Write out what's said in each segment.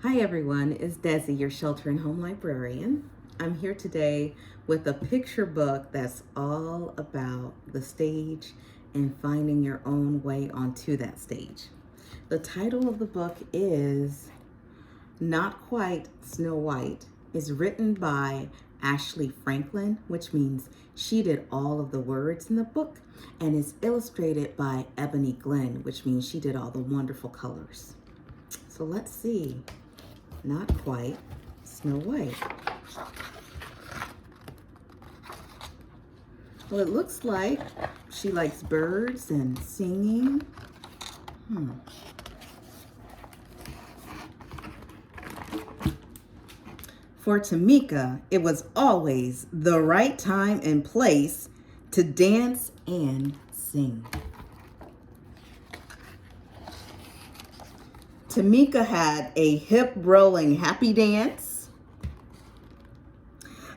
Hi everyone, it's Desi, your shelter and home librarian. I'm here today with a picture book that's all about the stage and finding your own way onto that stage. The title of the book is Not Quite Snow White. It's written by Ashley Franklin, which means she did all of the words in the book, and it's illustrated by Ebony Glenn, which means she did all the wonderful colors. So let's see. Not Quite Snow White. Well, it looks like she likes birds and singing. For Tamika, it was always the right time and place to dance and sing. Tamika had a hip-rolling happy dance,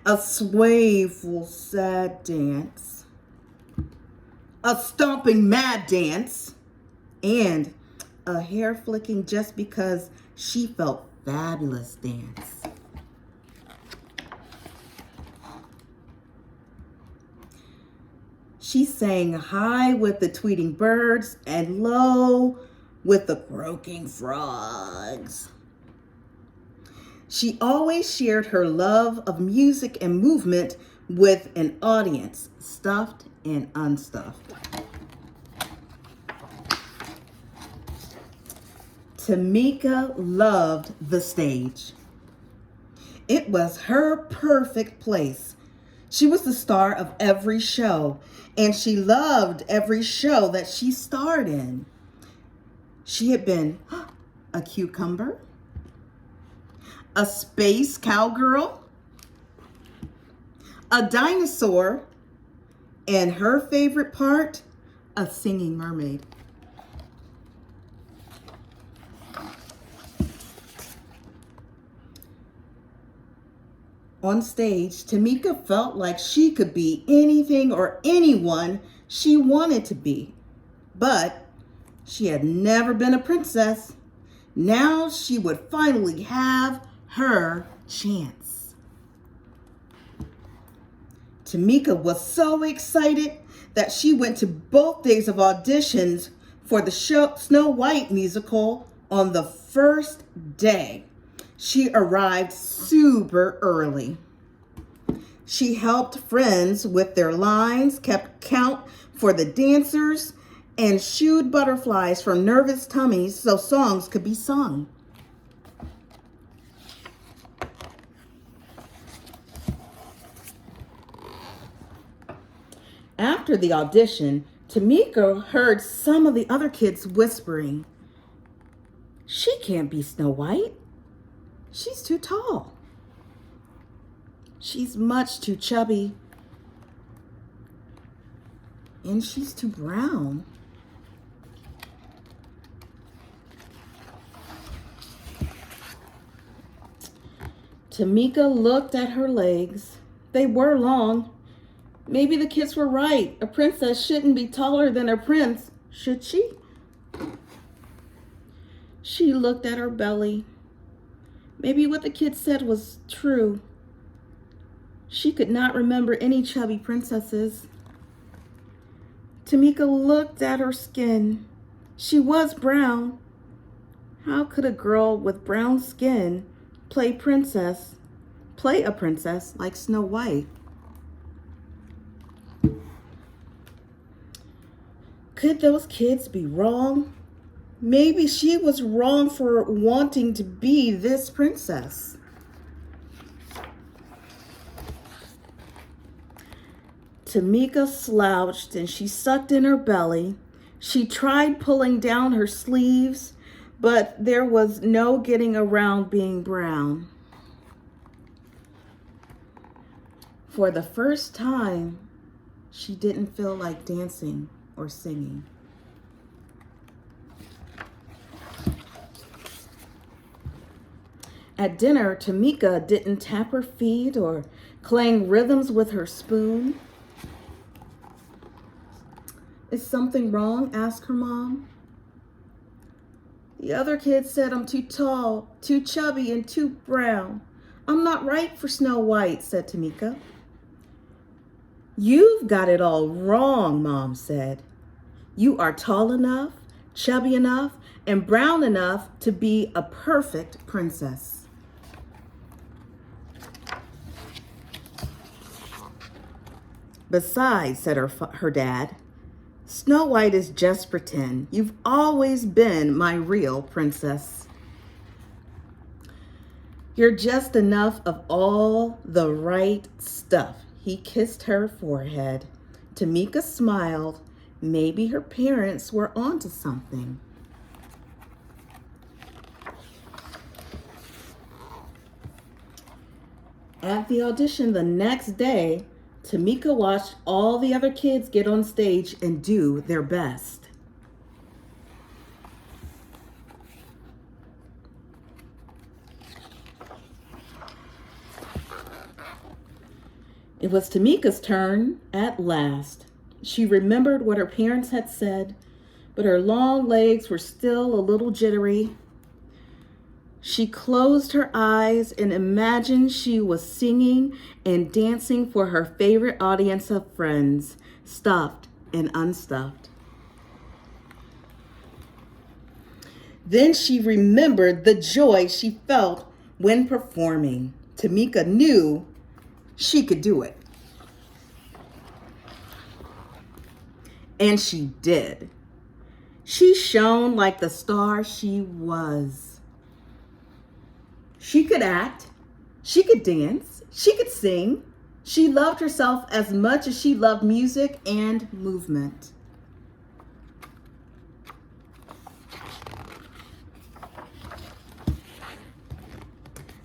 a swayful sad dance, a stomping mad dance, and a hair-flicking just because she felt fabulous dance. She sang high with the tweeting birds and low with the croaking frogs. She always shared her love of music and movement with an audience, stuffed and unstuffed. Tamika loved the stage. It was her perfect place. She was the star of every show, and she loved every show that she starred in. She had been a cucumber, a space cowgirl, a dinosaur, and her favorite part, a singing mermaid. On stage, Tamika felt like she could be anything or anyone she wanted to be, but she had never been a princess. Now she would finally have her chance. Tamika was so excited that she went to both days of auditions for the Snow White musical on the first day. She arrived super early. She helped friends with their lines, kept count for the dancers, and shooed butterflies from nervous tummies so songs could be sung. After the audition, Tamika heard some of the other kids whispering, "She can't be Snow White. She's too tall. She's much too chubby. And she's too brown." Tamika looked at her legs. They were long. Maybe the kids were right. A princess shouldn't be taller than a prince, should she? She looked at her belly. Maybe what the kids said was true. She could not remember any chubby princesses. Tamika looked at her skin. She was brown. How could a girl with brown skin play a princess like Snow White? Could those kids be wrong? Maybe she was wrong for wanting to be this princess. Tamika slouched and she sucked in her belly. She tried pulling down her sleeves, but there was no getting around being brown. For the first time, she didn't feel like dancing or singing. At dinner, Tamika didn't tap her feet or clang rhythms with her spoon. "Is something wrong?" asked her mom. The other kids said I'm too tall, too chubby, and too brown. I'm not right for Snow White, said Tamika. You've got it all wrong, Mom said. You are tall enough, chubby enough, and brown enough to be a perfect princess. Besides, said her dad, Snow White is just pretend. You've always been my real princess. You're just enough of all the right stuff. He kissed her forehead. Tamika smiled. Maybe her parents were onto something. At the audition the next day, Tamika watched all the other kids get on stage and do their best. It was Tamika's turn at last. She remembered what her parents had said, but her long legs were still a little jittery. She closed her eyes and imagined she was singing and dancing for her favorite audience of friends, stuffed and unstuffed. Then she remembered the joy she felt when performing. Tamika knew she could do it. And she did. She shone like the star she was. She could act, she could dance, she could sing. She loved herself as much as she loved music and movement.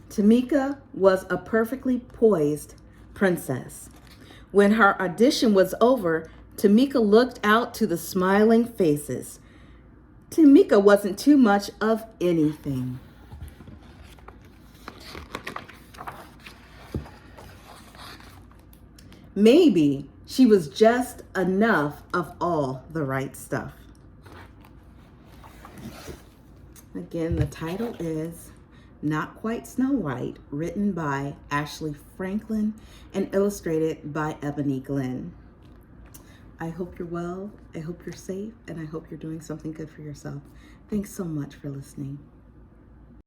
Tamika was a perfectly poised princess. When her audition was over, Tamika looked out to the smiling faces. Tamika wasn't too much of anything. Maybe she was just enough of all the right stuff. Again, the title is Not Quite Snow White, written by Ashley Franklin and illustrated by Ebony Glenn. I hope you're well, I hope you're safe, and I hope you're doing something good for yourself. Thanks so much for listening.